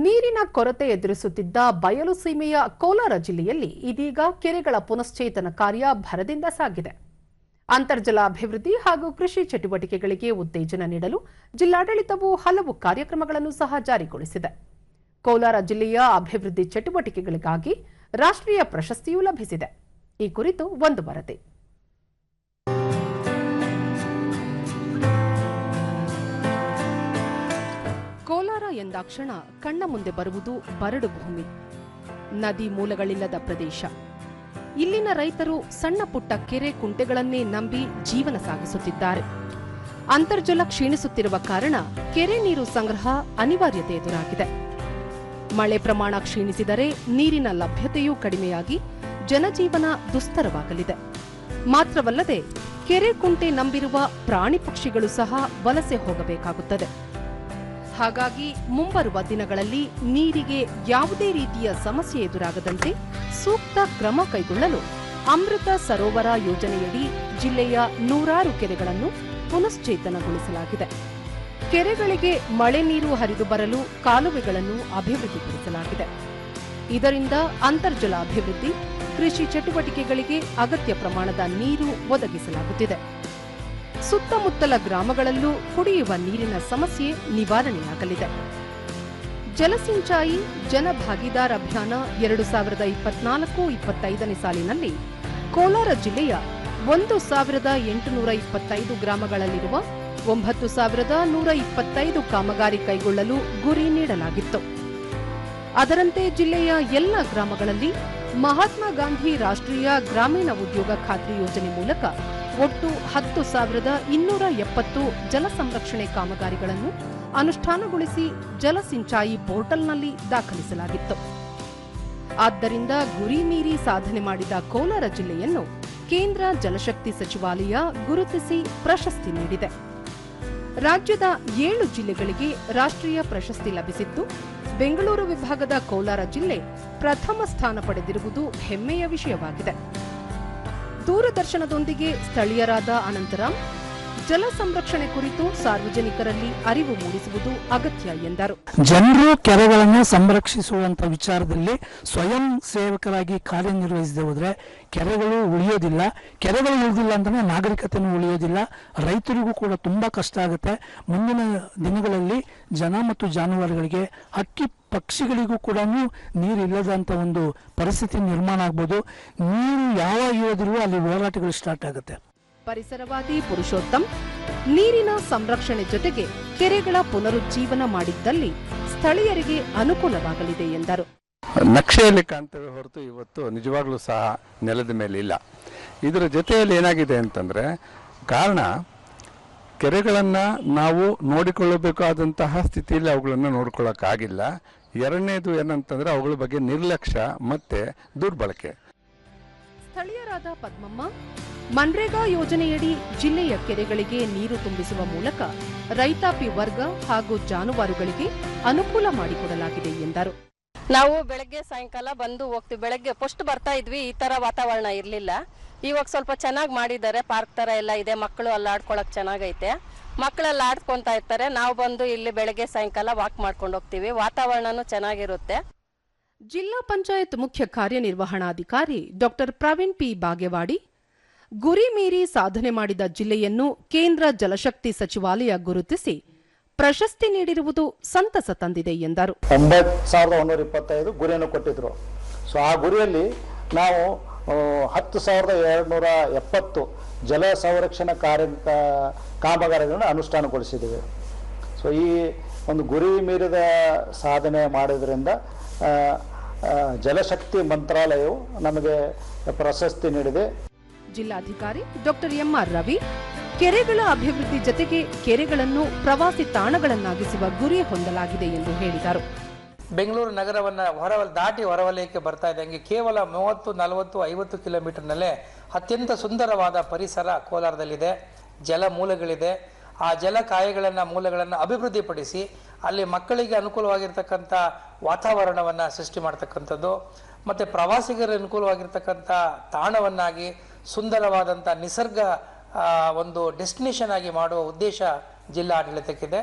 ನೀರಿನ ಕೊರತೆ ಎದುರಿಸುತ್ತಿದ್ದ ಬಯಲು ಸೀಮೆಯ ಕೋಲಾರ ಜಿಲ್ಲೆಯಲ್ಲಿ ಇದೀಗ ಕೆರೆಗಳ ಪುನಶ್ಚೇತನ ಕಾರ್ಯ ಭರದಿಂದ ಸಾಗಿದೆ. ಅಂತರ್ಜಲ ಅಭಿವೃದ್ಧಿ ಹಾಗೂ ಕೃಷಿ ಚಟುವಟಿಕೆಗಳಿಗೆ ಉತ್ತೇಜನ ನೀಡಲು ಜಿಲ್ಲಾಡಳಿತವು ಹಲವು ಕಾರ್ಯಕ್ರಮಗಳನ್ನು ಸಹ ಜಾರಿಗೊಳಿಸಿದೆ. ಕೋಲಾರ ಜಿಲ್ಲೆಯ ಅಭಿವೃದ್ಧಿ ಚಟುವಟಿಕೆಗಳಿಗಾಗಿ ರಾಷ್ಟ್ರೀಯ ಪ್ರಶಸ್ತಿಯೂ ಲಭಿಸಿದೆ. ಈ ಕುರಿತು ಒಂದು ವರದಿ. ಕೋಲಾರ ಎಂದಾಕ್ಷಣ ಕಣ್ಣ ಮುಂದೆ ಬರುವುದು ಬರಡು ಭೂಮಿ, ನದಿ ಮೂಲಗಳಿಲ್ಲದ ಪ್ರದೇಶ. ಇಲ್ಲಿನ ರೈತರು ಸಣ್ಣ ಪುಟ್ಟ ಕೆರೆ ಕುಂಟೆಗಳನ್ನೇ ನಂಬಿ ಜೀವನ ಸಾಗಿಸುತ್ತಿದ್ದಾರೆ. ಅಂತರ್ಜಲ ಕ್ಷೀಣಿಸುತ್ತಿರುವ ಕಾರಣ ಕೆರೆ ನೀರು ಸಂಗ್ರಹ ಅನಿವಾರ್ಯತೆ ಎದುರಾಗಿದೆ. ಮಳೆ ಪ್ರಮಾಣ ಕ್ಷೀಣಿಸಿದರೆ ನೀರಿನ ಲಭ್ಯತೆಯೂ ಕಡಿಮೆಯಾಗಿ ಜನಜೀವನ ದುಸ್ತರವಾಗಲಿದೆ. ಮಾತ್ರವಲ್ಲದೆ ಕೆರೆ ಕುಂಟೆ ನಂಬಿರುವ ಪ್ರಾಣಿ ಪಕ್ಷಿಗಳು ಸಹ ವಲಸೆ ಹೋಗಬೇಕಾಗುತ್ತದೆ. ಹಾಗಾಗಿ ಮುಂಬರುವ ದಿನಗಳಲ್ಲಿ ನೀರಿಗೆ ಯಾವುದೇ ರೀತಿಯ ಸಮಸ್ಯೆ ಎದುರಾಗದಂತೆ ಸೂಕ್ತ ಕ್ರಮ ಕೈಗೊಳ್ಳಲು ಅಮೃತ ಸರೋವರ ಯೋಜನೆಯಡಿ ಜಿಲ್ಲೆಯ 100 ಕೆರೆಗಳನ್ನು ಪುನಶ್ಚೇತನಗೊಳಿಸಲಾಗಿದೆ. ಕೆರೆಗಳಿಗೆ ಮಳೆ ನೀರು ಹರಿದು ಬರಲು ಕಾಲುವೆಗಳನ್ನು ಅಭಿವೃದ್ಧಿಪಡಿಸಲಾಗಿದೆ. ಇದರಿಂದ ಅಂತರ್ಜಲ ಅಭಿವೃದ್ಧಿ, ಕೃಷಿ ಚಟುವಟಿಕೆಗಳಿಗೆ ಅಗತ್ಯ ಪ್ರಮಾಣದ ನೀರು ಒದಗಿಸಲಾಗುತ್ತಿದೆ. ಸುತ್ತಮುತ್ತಲ ಗ್ರಾಮಗಳಲ್ಲೂ ಕುಡಿಯುವ ನೀರಿನ ಸಮಸ್ಯೆ ನಿವಾರಣೆಯಾಗಲಿದೆ. ಜಲಸಿಂಚಾಯಿ ಜನಭಾಗೀದಾರ್ ಅಭಿಯಾನ 2024-25ನೇ ಸಾಲಿನಲ್ಲಿ ಕೋಲಾರ ಜಿಲ್ಲೆಯ 1825 ಗ್ರಾಮಗಳಲ್ಲಿರುವ 9125 ಕಾಮಗಾರಿ ಕೈಗೊಳ್ಳಲು ಗುರಿ ನೀಡಲಾಗಿತ್ತು. ಅದರಂತೆ ಜಿಲ್ಲೆಯ ಎಲ್ಲ ಗ್ರಾಮಗಳಲ್ಲಿ ಮಹಾತ್ಮ ಗಾಂಧಿ ರಾಷ್ಟ್ರೀಯ ಗ್ರಾಮೀಣ ಉದ್ಯೋಗ ಖಾತ್ರಿ ಯೋಜನೆ ಮೂಲಕ ಒಟ್ಟು 10,270 ಜಲ ಸಂರಕ್ಷಣೆ ಕಾಮಗಾರಿಗಳನ್ನು ಅನುಷ್ಠಾನಗೊಳಿಸಿ ಜಲಸಿಂಚಾಯಿ ಪೋರ್ಟಲ್ನಲ್ಲಿ ದಾಖಲಿಸಲಾಗಿತ್ತು. ಆದ್ದರಿಂದ ಗುರಿ ಮೀರಿ ಸಾಧನೆ ಮಾಡಿದ ಕೋಲಾರ ಜಿಲ್ಲೆಯನ್ನು ಕೇಂದ್ರ ಜಲಶಕ್ತಿ ಸಚಿವಾಲಯ ಗುರುತಿಸಿ ಪ್ರಶಸ್ತಿ ನೀಡಿದೆ. ರಾಜ್ಯದ 7 ಜಿಲ್ಲೆಗಳಿಗೆ ರಾಷ್ಟ್ರೀಯ ಪ್ರಶಸ್ತಿ ಲಭಿಸಿದ್ದು, ಬೆಂಗಳೂರು ವಿಭಾಗದ ಕೋಲಾರ ಜಿಲ್ಲೆ ಪ್ರಥಮ ಸ್ಥಾನ ಪಡೆದಿರುವುದು ಹೆಮ್ಮೆಯ ವಿಷಯವಾಗಿದೆ. ದೂರದರ್ಶನದೊಂದಿಗೆ ಸ್ಥಳೀಯರಾದ ಅನಂತರಾಮ್, ಜಲ ಸಂರಕ್ಷಣೆ ಕುರಿತು ಸಾರ್ವಜನಿಕರಲ್ಲಿ ಅರಿವು ಮೂಡಿಸುವುದು ಅಗತ್ಯ ಎಂದರು. ಜನರು ಕೆರೆಗಳನ್ನು ಸಂರಕ್ಷಿಸುವಂತ ವಿಚಾರದಲ್ಲಿ ಸ್ವಯಂ ಸೇವಕರಾಗಿ ಕಾರ್ಯನಿರ್ವಹಿಸದೆ ಹೋದ್ರೆ ಕೆರೆಗಳು ಉಳಿಯೋದಿಲ್ಲ. ಕೆರೆಗಳು ಉಳಿದಿಲ್ಲ ಅಂದ್ರೆ ನಾಗರಿಕತೆನೂ ಉಳಿಯೋದಿಲ್ಲ. ರೈತರಿಗೂ ಕೂಡ ತುಂಬಾ ಕಷ್ಟ ಆಗುತ್ತೆ. ಮುಂದಿನ ದಿನಗಳಲ್ಲಿ ಜನ ಮತ್ತು ಜಾನುವಾರುಗಳಿಗೆ, ಹಕ್ಕಿ ಪಕ್ಷಿಗಳಿಗೂ ಕೂಡ ನೀರಿಲ್ಲದಂತ ಒಂದು ಪರಿಸ್ಥಿತಿ ನಿರ್ಮಾಣ ಆಗ್ಬೋದು. ನೀರು ಯಾವಾಗ ಇರೋದಿಲ್ವೋ ಅಲ್ಲಿ ಹೋರಾಟಗಳು ಸ್ಟಾರ್ಟ್ ಆಗುತ್ತೆ. ಪರಿಸರವಾದಿ ಪುರುಷೋತ್ತಮ್, ನೀರಿನ ಸಂರಕ್ಷಣೆ ಜೊತೆಗೆ ಕೆರೆಗಳ ಪುನರುಜ್ಜೀವನ ಮಾಡಿದ್ದಲ್ಲಿ ಸ್ಥಳೀಯರಿಗೆ ಅನುಕೂಲವಾಗಲಿದೆ ಎಂದರು. ನಕ್ಷೆಯಲ್ಲಿ ಕಾಣ್ತೇವೆ ಹೊರತು ಇವತ್ತು ನಿಜವಾಗ್ಲೂ ಸಹ ನೆಲದ ಮೇಲೆ ಇಲ್ಲ. ಇದರ ಜೊತೆಯಲ್ಲಿ ಏನಾಗಿದೆ ಅಂತಂದ್ರೆ, ಕಾರಣ ಕೆರೆಗಳನ್ನು ನಾವು ನೋಡಿಕೊಳ್ಳಬೇಕಾದಂತಹ ಸ್ಥಿತಿಯಲ್ಲಿ ಅವುಗಳನ್ನು ನೋಡ್ಕೊಳ್ಳೋಕ್ಕಾಗಿಲ್ಲ. ಎರಡನೇದು ಏನಂತಂದ್ರೆ ಅವುಗಳ ಬಗ್ಗೆ ನಿರ್ಲಕ್ಷ್ಯ ಮತ್ತೆ ದುರ್ಬಳಕೆ. ಸ್ಥಳೀಯರಾದ ಪದ್ಮಮ್ಮ, ಮನ್ರೇಗಾ ಯೋಜನೆಯಡಿ ಜಿಲ್ಲೆಯ ಕೆರೆಗಳಿಗೆ ನೀರು ತುಂಬಿಸುವ ಮೂಲಕ ರೈತಾಪಿ ವರ್ಗ ಹಾಗೂ ಜಾನುವಾರುಗಳಿಗೆ ಅನುಕೂಲ ಮಾಡಿಕೊಡಲಾಗಿದೆ ಎಂದರು. ನಾವು ಬೆಳಗ್ಗೆ ಸಾಯಂಕಾಲ ಬಂದು ಹೋಗ್ತೀವಿ. ಬೆಳಗ್ಗೆ ಫಸ್ಟ್ ಬರ್ತಾ ಇದ್ವಿ, ಈ ತರ ವಾತಾವರಣ ಇರಲಿಲ್ಲ. ಇವಾಗ ಸ್ವಲ್ಪ ಚೆನ್ನಾಗಿ ಮಾಡಿದ್ದಾರೆ. ಪಾರ್ಕ್ ತರ ಎಲ್ಲ ಇದೆ, ಮಕ್ಕಳು ಅಲ್ಲಿ ಆಡ್ಕೊಳಕ್ ಚೆನ್ನಾಗೈತೆ. ಮಕ್ಕಳೆಲ್ಲ ಆಡ್ಕೊಂತ ಇರ್ತಾರೆ. ನಾವು ಬಂದು ಇಲ್ಲಿ ಬೆಳಗ್ಗೆ ಸಾಯಂಕಾಲ ವಾಕ್ ಮಾಡ್ಕೊಂಡು ಹೋಗ್ತೀವಿ. ವಾತಾವರಣನೂ ಚೆನ್ನಾಗಿರುತ್ತೆ. ಜಿಲ್ಲಾ ಪಂಚಾಯತ್ ಮುಖ್ಯ ಕಾರ್ಯನಿರ್ವಹಣಾಧಿಕಾರಿ ಡಾಕ್ಟರ್ ಪ್ರವೀಣ್ ಪಿ ಬಾಗೇವಾಡಿ, ಗುರಿ ಮೀರಿ ಸಾಧನೆ ಮಾಡಿದ ಜಿಲ್ಲೆಯನ್ನು ಕೇಂದ್ರ ಜಲಶಕ್ತಿ ಸಚಿವಾಲಯ ಗುರುತಿಸಿ ಪ್ರಶಸ್ತಿ ನೀಡಿರುವುದು ಸಂತಸ ತಂದಿದೆ ಎಂದರು. 9,125 ಗುರಿಯನ್ನು ಕೊಟ್ಟಿದ್ರು. ಸೊ ಆ ಗುರಿಯಲ್ಲಿ ನಾವು 10,270 ಜಲ ಸಂರಕ್ಷಣಾ ಕಾಮಗಾರಿಗಳನ್ನು ಅನುಷ್ಠಾನಗೊಳಿಸಿದ್ದೇವೆ. ಸೊ ಈ ಒಂದು ಗುರಿ ಮೀರಿದ ಸಾಧನೆ ಮಾಡೋದ್ರಿಂದ ಜಲಶಕ್ತಿ ಮಂತ್ರಾಲಯವು ನಮಗೆ ಪ್ರಶಸ್ತಿ ನೀಡಿದೆ. ಜಿಲ್ಲಾಧಿಕಾರಿ ಡಾಕ್ಟರ್ ಎಂಆರ್ ರವಿ, ಕೆರೆಗಳ ಅಭಿವೃದ್ಧಿ ಜೊತೆಗೆ ಕೆರೆಗಳನ್ನು ಪ್ರವಾಸಿ ತಾಣಗಳನ್ನಾಗಿಸುವ ಗುರಿ ಹೊಂದಲಾಗಿದೆ ಎಂದು ಹೇಳಿದರು. ಬೆಂಗಳೂರು ನಗರವನ್ನು ದಾಟಿ ಹೊರವಲಯಕ್ಕೆ ಬರ್ತಾ ಇದ್ದಂಗೆ ಕೇವಲ 30, 40, 50 ಕಿಲೋಮೀಟರ್ನಲ್ಲೇ ಅತ್ಯಂತ ಸುಂದರವಾದ ಪರಿಸರ ಕೋಲಾರದಲ್ಲಿದೆ. ಜಲ ಮೂಲಗಳಿದೆ. ಆ ಜಲ ಕಾಯಗಳನ್ನು ಮೂಲಗಳನ್ನು ಅಭಿವೃದ್ಧಿಪಡಿಸಿ ಅಲ್ಲಿ ಮಕ್ಕಳಿಗೆ ಅನುಕೂಲವಾಗಿರ್ತಕ್ಕಂಥ ವಾತಾವರಣವನ್ನು ಸೃಷ್ಟಿ ಮಾಡ್ತಕ್ಕಂಥದ್ದು, ಮತ್ತು ಪ್ರವಾಸಿಗರ ಅನುಕೂಲವಾಗಿರ್ತಕ್ಕಂಥ ತಾಣವನ್ನಾಗಿ ಸುಂದರವಾದಂಥ ನಿಸರ್ಗ ಒಂದು ಡೆಸ್ಟಿನೇಷನ್ ಆಗಿ ಮಾಡುವ ಉದ್ದೇಶ ಜಿಲ್ಲಾ ಆಡಳಿತಕ್ಕಿದೆ.